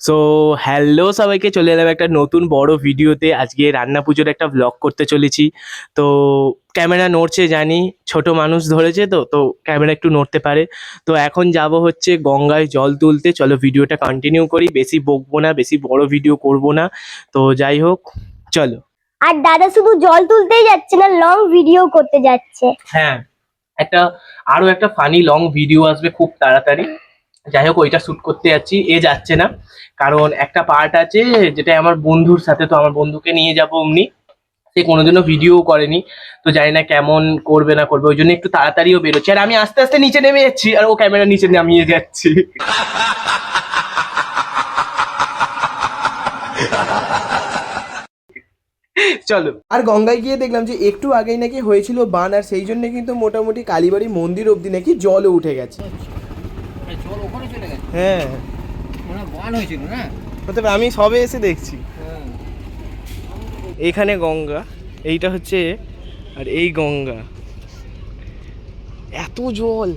So hello সবাইকে, চলে এলাম একটা নতুন বড় ভিডিওতে। আজকে রান্না পুজোর একটা ব্লগ করতে চলেছি। তো ক্যামেরা নড়ছে জানি, ছোট মানুষ ধরেছে তো ক্যামেরা একটু নড়তে পারে। তো এখন যাব হচ্ছে গঙ্গায় জল তুলতে। চলো ভিডিওটা কন্টিনিউ করি, বেশি বকবো না, বেশি বড় ভিডিও করব না। তো যাই হোক, চলো। আর দাদা শুধু জল তুলতেই যাচ্ছে না, লং ভিডিও করতে যাচ্ছে। হ্যাঁ, একটা আরো একটা ফানি লং ভিডিও আসবে খুব তাড়াতাড়ি। যাই হোক, ওইটা শুট করতে যাচ্ছি, যাচ্ছে না কারণ একটা পার্ট আছে যেটা আমার বন্ধুর সাথে। তো আমার বন্ধুকে নিয়ে যাবো অমনি, সে কোনোদিনও ভিডিও করেনি, তো জানি না কেমন করবে না করবে, ওই জন্য একটু তাড়াতাড়িও বেরোচ্ছে। আর আমি আস্তে আস্তে নিচে নেমে যাচ্ছি, আর ও ক্যামেরা নিচে নামিয়ে যাচ্ছি। চলো। আর গঙ্গায় গিয়ে দেখলাম যে একটু আগেই নাকি হয়েছিল বান, আর সেই জন্য কিন্তু মোটামুটি কালীবাড়ি মন্দির অবধি নাকি জলও উঠে গেছে। জল ওখানে চলে গেছে, হ্যাঁ, মানে বান হয়েছিল না। হতে পারে, আমি সবে এসে দেখছি। এইখানে গঙ্গা, এইটা হচ্ছে, আর এই গঙ্গা, এত জল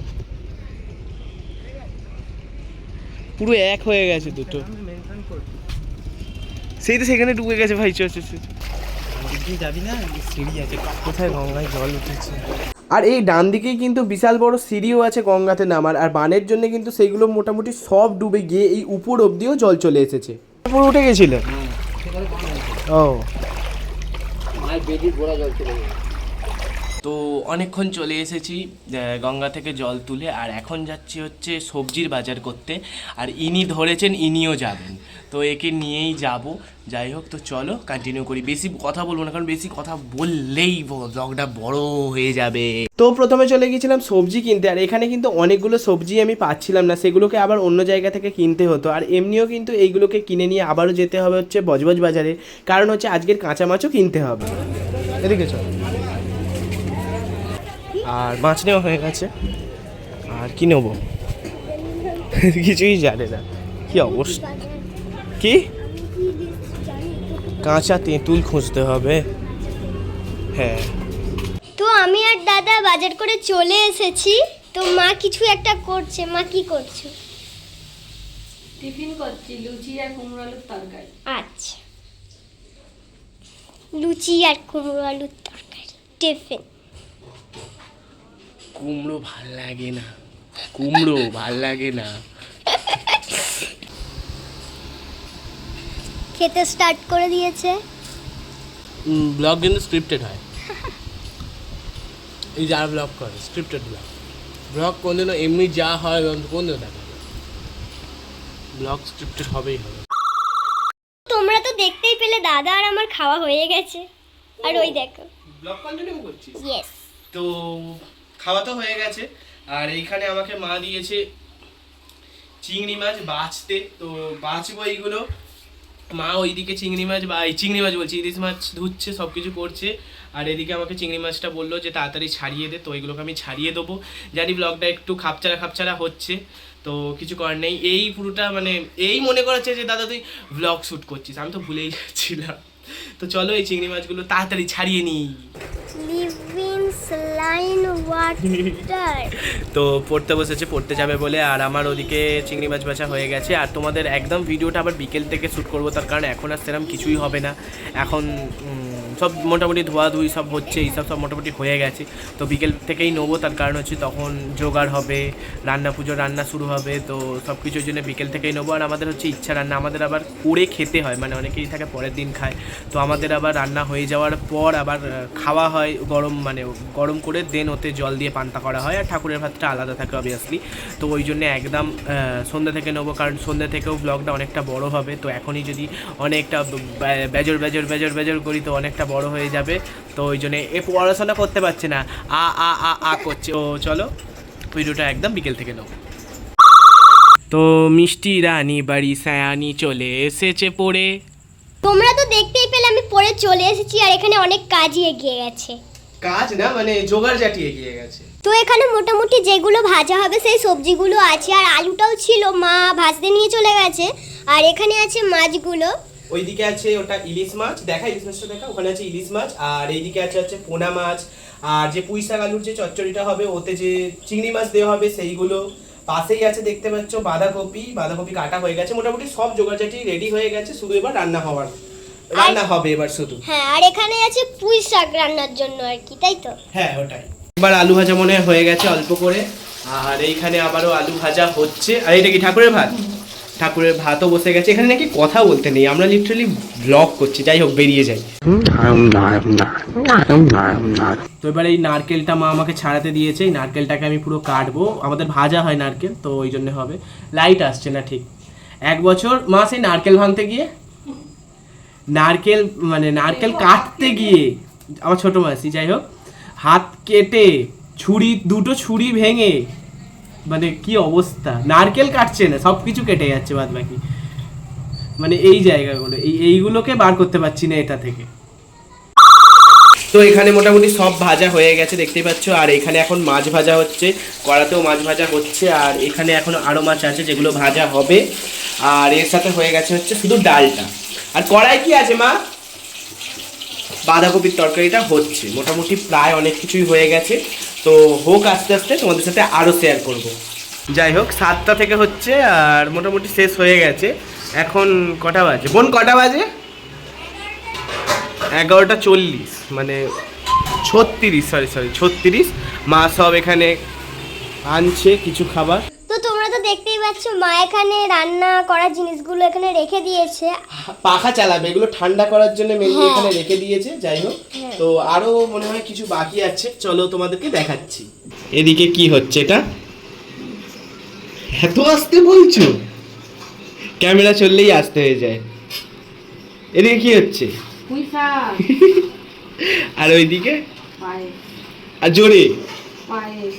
পুরো এক হয়ে গেছে দুটো। সেই তো সেখানে ডুবে গেছে ভাই। যাবি না, সিঁড়ি আছে। কোথায় গঙ্গায় জল উঠেছে। আর এই ডান দিকেই কিন্তু বিশাল বড় সিঁড়িও আছে গঙ্গাতে নামার, আর বানের জন্য কিন্তু সেইগুলো মোটামুটি সব ডুবে গিয়ে এই উপর অবধিও জল চলে এসেছে। উপর উঠে গেছিল। ও, মায়ের বেদির গোড়া জল চলে গেছে। তো অনেকক্ষণ চলে এসেছি গঙ্গা থেকে জল তুলে, আর এখন যাচ্ছি হচ্ছে সবজির বাজার করতে। আর ইনি ধরেছেন, ইনিও যাবেন, তো একে নিয়েই যাব। যাই হোক, তো চলো কন্টিনিউ করি। বেশি কথা বলবো না, কারণ বেশি কথা বললেই ব্লগটা বড় হয়ে যাবে। তো প্রথমে চলে গিয়েছিলাম সবজি কিনতে, আর এখানে কিন্তু অনেকগুলো সবজি আমি পাচ্ছিলাম না, সেগুলোকে আবার অন্য জায়গা থেকে কিনতে হতো। আর এমনিও কিন্তু এইগুলোকে কিনে নিয়ে আবারও যেতে হবে হচ্ছে বজবজ বাজারে, কারণ হচ্ছে আজকের কাঁচা মাছও কিনতে হবে। এদিকে চল। আর মাছ নেওয়া হয়ে গেছে, আর কি নেবো কিছুই জানে না কি অবস্থা। কি কাঁচা তেঁতুল খুঁজতে হবে। হ্যাঁ, তো আমি আর দাদা বাজার করে চলে এসেছি। তো মা কিছু একটা করছে। মা কি করছো? টিফিন করছি, লুচি আর কুমড়ো আলুর তরকারি। আচ্ছা, লুচি আর কুমড়ো আলুর তরকারি টিফিন। কুমড়ো ভাল লাগে না, কুমড়ো ভাল লাগে না। খেতে স্টার্ট করে দিয়েছে। ব্লগ কিন্তু স্ক্রিপ্টেড হয়, এই যারা ব্লগ করে স্ক্রিপ্টেড ব্লগ। ব্লগ কোনদিনও এমনি যা হয় কোনদিনও দেখা যায়, ব্লগ স্ক্রিপ্টেড হবেই হবে। তোমরা তো দেখতেই পেলে, দাদা আর আমার খাওয়া হয়ে গেছে। আর ওই দেখো, ব্লগ কন্টিনিউ করছিস? ইয়েস। তো খাওয়া তো হয়ে গেছে, আর এইখানে আমাকে মা দিয়েছে চিংড়ি মাছ বাছতে। তো বাছবো এইগুলো। মা ওইদিকে চিংড়ি মাছ চিংড়ি মাছ বলছি, ইলিশ মাছ ধুচ্ছে, সব কিছু করছে। আর এদিকে আমাকে চিংড়ি মাছটা বললো যে তাড়াতাড়ি ছাড়িয়ে দে, তো ওইগুলোকে আমি ছাড়িয়ে দেবো। জানি ব্লগটা একটু খাপচারা খাপচারা হচ্ছে, তো কিছু করার নেই। এই পুরোটা মানে এই মনে করাচ্ছে যে দাদা তুই ব্লগ শ্যুট করছিস, আমি তো ভুলেই যাচ্ছিলাম। তো চলো এই চিংড়ি মাছগুলো তাড়াতাড়ি ছাড়িয়ে নিই। Living saline water. তো পড়তে বসেছে, পড়তে যাবে বলে। আর আমার ওদিকে চিংড়ি মাছ বাছা হয়ে গেছে। আর তোমাদের একদম ভিডিওটা আবার বিকেল থেকে শ্যুট করবো, তার কারণ এখন আর সেরকম কিছুই হবে না। এখন সব মোটামুটি ধোয়াধুয়ি সব হচ্ছে, এইসব সব মোটামুটি হয়ে গেছে। তো বিকেল থেকেই নেবো, তার কারণ হচ্ছে তখন জোগাড় হবে, পুজোর রান্না শুরু হবে। তো সব কিছুর জন্য বিকেল থেকেই নেবো। আর আমাদের হচ্ছে ইচ্ছা রান্না, আমাদের আবার করে খেতে হয়, মানে অনেকেই থাকে পরের দিন খায়। তো আমাদের আবার রান্না হয়ে যাওয়ার পর আবার খাওয়া হয় গরম করে, দেন ওতে জল দিয়ে পান্তা করা হয়। আর ঠাকুরের ভাতটা আলাদা থাকে অবভিয়াসলি। তো ওই জন্য একদম সন্ধ্যা থেকে নেবো, কারণ সন্ধ্যা থেকেও ব্লগটা অনেকটা বড় হবে। তো এখনই যদি অনেকটা বেজর করি তো অনেকটা বড় হয়ে যাবে। তো ওই জন্য পড়াশোনা করতে পারছে না, আ করছে। তো চলো ভিডিওটা একদম বিকেল থেকে নেবো। তো মিষ্টি রানী বাড়ি সায়ানি চলে এসেছে পড়ে। তোমরা তো দেখতেই পেলে আমি পরে চলে এসেছি, আর এখানে অনেক কাজই এগিয়ে গেছে। কাজ না, মানে জোগাড় জাটিয়ে গিয়ে গেছে। তো এখানে মোটামুটি যেগুলো ভাজা হবে সেই সবজিগুলো আছে, আর আলুটাও ছিল, মা ভাজতে নিয়ে চলে গেছে। আর এখানে আছে মাছগুলো। ওইদিকে আছে ওটা ইলিশ মাছ, দেখা ইলিশ মাছটা দেখা, ওখানে আছে ইলিশ মাছ। আর এইদিকে আছে পোনা মাছ। আর যে পুঁই শাক আলুর যে চচ্চড়িটা হবে, ওতে যে চিংড়ি মাছ দেওয়া হবে সেইগুলো। পাশেই আছে দেখতে পাচ্ছ বাঁধাকপি কাটা হয়ে গেছে, মোটামুটি সব জোগাড়জাটি রেডি হয়ে গেছে, শুধু এবার রান্না হবে এবার শুধু। হ্যাঁ, আর এখানে আছে পুঁই শাক রান্নার জন্য আর কি, তাই তো? হ্যাঁ ওটাই। এবার আলু ভাজা মনে হয় হয়ে গেছে অল্প করে, আর এইখানে আবারও আলু ভাজা হচ্ছে। আর এটা কি ঠাকুরের ভাত? ঠাকুরের ভাতও বসে গেছে। এখানে নাকি কথা বলতে নেই, আমরা লিটারালি ব্লগ করছি, যাই হোক বেরিয়ে যাই। তো এবার এই নারকেলটা মা আমাকে ছাড়াতে দিয়েছে, এই নারকেলটাকে আমি পুরো কাটবো, আমাদের ভাজা হয় নারকেল তো ওই জন্য হবে। লাইট আসছে না ঠিক। 1 বছর মা সেই নারকেল ভাঙতে গিয়ে নারকেল কাটতে গিয়ে আমার ছোট মাসি যাই হোক হাত কেটে দুটো ছুরি ভেঙে, মানে কি অবস্থা, নারকেল কাটছে না, সব কিছু কেটে যাচ্ছে বাদ বাকি, মানে এই জায়গাগুলো এইগুলোকে বার করতে পারছি না এটা থেকে। তো এখানে মোটামুটি সব ভাজা হয়ে গেছে দেখতেই পাচ্ছ, আর এখানে এখন মাছ ভাজা হচ্ছে, কড়াতেও মাছ ভাজা হচ্ছে, আর এখানে এখন আরও মাছ আছে যেগুলো ভাজা হবে, আর এর সাথে হয়ে গেছে হচ্ছে শুধু ডালটা। আর কড়াই কি আছে মা? বাঁধাকপির তরকারিটা হচ্ছে, মোটামুটি প্রায় অনেক কিছুই হয়ে গেছে, তো হোক আস্তে আস্তে তোমাদের সাথে আরও শেয়ার করব। যাই হোক 7টা থেকে হচ্ছে আর মোটামুটি শেষ হয়ে গেছে। এখন কটা বাজে বোন? কটা বাজে? 11:40, মানে 36 মা সব এখানে আনছে কিছু খাবার। তো তোমরা তো দেখতেই পাচ্ছ মা এখানে রান্না করার জিনিসগুলো এখানে রেখে দিয়েছে। পাখা চালাবে, এগুলো ঠান্ডা করার জন্য মেনলি হ্যাঁ। এখানে রেখে দিয়েছে। যাই হোক, হ্যাঁ। তো আরো মনে হয় কিছু বাকি আছে, চলো তোমাদেরকে দেখাচ্ছি। এদিকে কি হচ্ছে এটা? এত আস্তে বলছো? ক্যামেরা চললেই আস্তে হয়ে যায়। এদিকে কি হচ্ছে? পুঁই শাক, আর ওইদিকে? পায়েস, আর জোরে? পায়েস।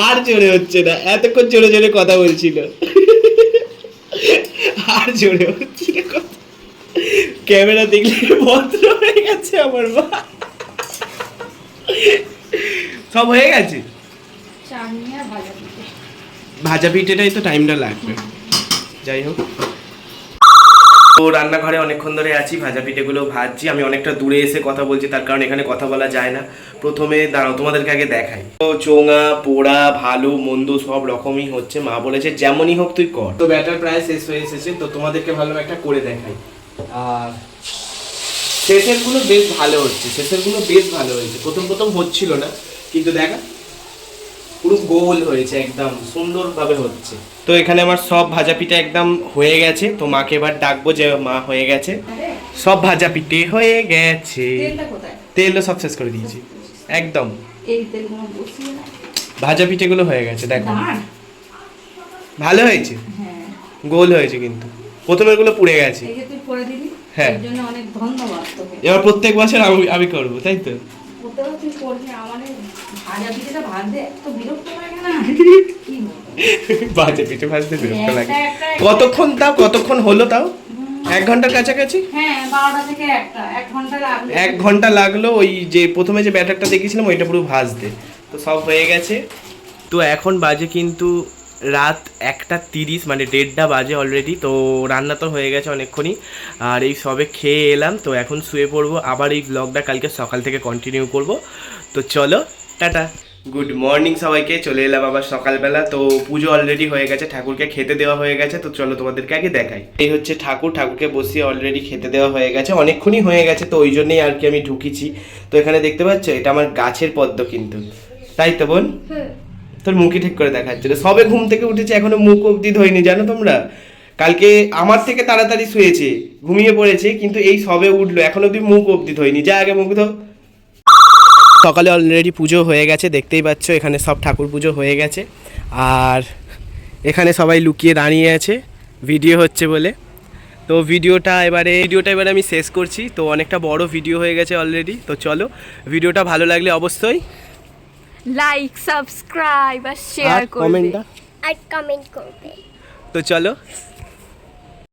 আর জোরে হচ্ছে না, এতক্ষণ জোরে জোরে কথা বলছিল, আর জোরে হচ্ছে না কথা। ক্যামেরা দেখলে ভদ্র হয়ে গেছে আমার মা। সব হয়ে গেছে। চাটনি আর ভাজা পিঠে। ভাজা পিঠেটাই তো টাইমটা লাগবে। যাই হোক, তো রান্নাঘরে অনেকক্ষণ ধরে আছি, ভাজা পিঠেগুলো ভাজছি। আমি অনেকটা দূরে এসে কথা বলছি, তার কারণ এখানে কথা বলা যায় না। প্রথমে দাঁড়াও তোমাদেরকে আগে দেখাই। তো চোঙা পোড়া ভালো মন্দ সব রকমই হচ্ছে, মা বলেছে যেমনই হোক তুই কর। তো ব্যাটার প্রায় শেষ হয়ে এসেছে, তো তোমাদেরকে ভালো একটা করে দেখাই। আর শেষেরগুলো বেশ ভালো হচ্ছে, প্রথম হচ্ছিল না, কিন্তু দেখা পুরো গোল হয়েছে, একদম সুন্দরভাবে হচ্ছে। তো এখানে আমার সব ভাজা পিঠে একদম হয়ে গেছে, তো মাকে এবার ডাকবো যে মা হয়ে গেছে, সব ভাজা পিঠে হয়ে গেছে। তেলটা কোথায়? তেলও সব শেষ করে দিয়েছি একদম। এই তেলগুলো বসিয়ে না। ভাজা পিঠেগুলো হয়ে গেছে, দেখো দাঁড়। ভালো হয়েছে, হ্যাঁ, গোল হয়েছে, কিন্তু প্রথমেরগুলো পুড়ে গেছে। এই যে তুই করে দিবি, হ্যাঁ। এর জন্য অনেক ধন্যবাদ তোকে। এবার প্রত্যেক বছর আমি করবো, তাই তো? ওটাও তুই করবি, আমাদের ভাজা পিঠেটা ভাজতে এত বিরক্ত লাগে না, কি বলবো? ভাজা পিঠে ভাজতে বিরক্ত লাগে। একটা- কতক্ষণ হলো তাও? 1 ঘন্টার কাছাকাছি। হ্যাঁ, 12টা থেকে 1 ঘন্টা লাগবে। 1 ঘন্টা লাগলো ওই যে প্রথমে যে ব্যাটারটা দেখেছিলাম ওইটা পুরো ভাজতে। তো সব হয়ে গেছে। তো এখন বাজে কিন্তু রাত 1:30, মানে 1:30 বাজে অলরেডি। তো রান্না তো হয়ে গেছে অনেকক্ষণই, আর এই সবে খেয়ে এলাম, তো এখন শুয়ে পড়বো। আবার এই ব্লগটা কালকে সকাল থেকে কন্টিনিউ করব। তো চলো টাটা, গুড মর্নিং সবাইকে। চলে এলাম আবার সকালবেলা। তো পুজো অলরেডি হয়ে গেছে, ঠাকুরকে খেতে দেওয়া হয়ে গেছে। তো চলো তোমাদেরকে আগে দেখাই। এই হচ্ছে ঠাকুরকে বসিয়ে অলরেডি খেতে দেওয়া হয়ে গেছে, অনেকক্ষণই হয়ে গেছে, তো ওই জন্যই আর কি আমি ঢুকিছি। তো এখানে দেখতে পাচ্ছ এটা আমার গাছের পদ্ম কিন্তু, তাই তো বোন? তোর মুখে ঠিক করে দেখাচ্ছিল, সবে ঘুম থেকে উঠেছে, এখনো মুখ অবধি ধোয়নি, জানো তোমরা? কালকে আমার থেকে তাড়াতাড়ি শুয়েছে, ঘুমিয়ে পড়েছে, কিন্তু এই সবে উঠলো, এখনো অবধি মুখ অবধি ধোয়নি। যা আগে মুখ ধো। সকালে অলরেডি পুজো হয়ে গেছে, দেখতেই পাচ্ছ এখানে সব ঠাকুর পুজো হয়ে গেছে, আর এখানে সবাই লুকিয়ে দাঁড়িয়ে আছে ভিডিও হচ্ছে বলে। তো ভিডিওটা এবারে আমি শেষ করছি। তো অনেকটা বড় ভিডিও হয়ে গেছে অলরেডি। তো চলো, ভিডিওটা ভালো লাগলে অবশ্যই লাইক, সাবস্ক্রাইব আর শেয়ার করবে। কমেন্টটা আর কমেন্ট করবে। তো চলো।